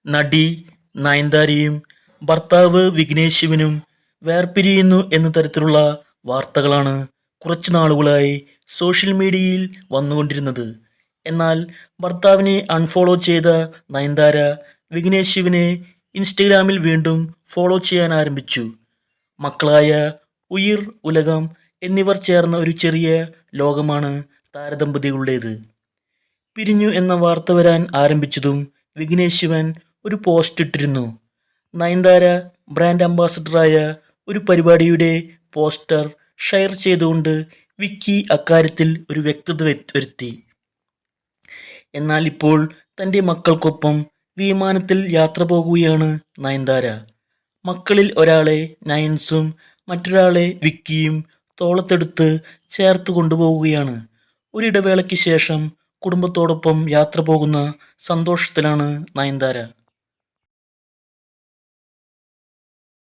നടി നയൻതാരയും ഭർത്താവ് വിഘ്നേഷ് ശിവനും വേർപിരിയുന്നു എന്ന തരത്തിലുള്ള വാർത്തകളാണ് കുറച്ചു നാളുകളായി സോഷ്യൽ മീഡിയയിൽ വന്നുകൊണ്ടിരുന്നത്. എന്നാൽ ഭർത്താവിനെ അൺഫോളോ ചെയ്ത നയൻതാര വിഘ്നേഷ് ശിവനെ ഇൻസ്റ്റഗ്രാമിൽ വീണ്ടും ഫോളോ ചെയ്യാൻ ആരംഭിച്ചു. മക്കളായ ഉയിർ, ഉലകം എന്നിവർ ചേർന്ന ഒരു ചെറിയ ലോകമാണ് താരദമ്പതികളുടേത്. പിരിഞ്ഞു എന്ന വാർത്ത വരാൻ ആരംഭിച്ചതും വിഘ്നേഷ് ശിവൻ ഒരു പോസ്റ്റ് ഇട്ടിരുന്നു. നയൻതാര ബ്രാൻഡ് അംബാസഡറായ ഒരു പരിപാടിയുടെ പോസ്റ്റർ ഷെയർ ചെയ്തുകൊണ്ട് വിക്കി അക്കാര്യത്തിൽ ഒരു വ്യക്തത വരുത്തി. എന്നാൽ ഇപ്പോൾ തൻ്റെ മക്കൾക്കൊപ്പം വിമാനത്തിൽ യാത്ര പോകുകയാണ് നയൻതാര. മക്കളിൽ ഒരാളെ നയൻസും മറ്റൊരാളെ വിക്കിയും തോളത്തെടുത്ത് ചേർത്ത് കൊണ്ടുപോവുകയാണ്. ഒരിടവേളയ്ക്ക് ശേഷം കുടുംബത്തോടൊപ്പം യാത്ര പോകുന്ന സന്തോഷത്തിലാണ് നയൻതാര.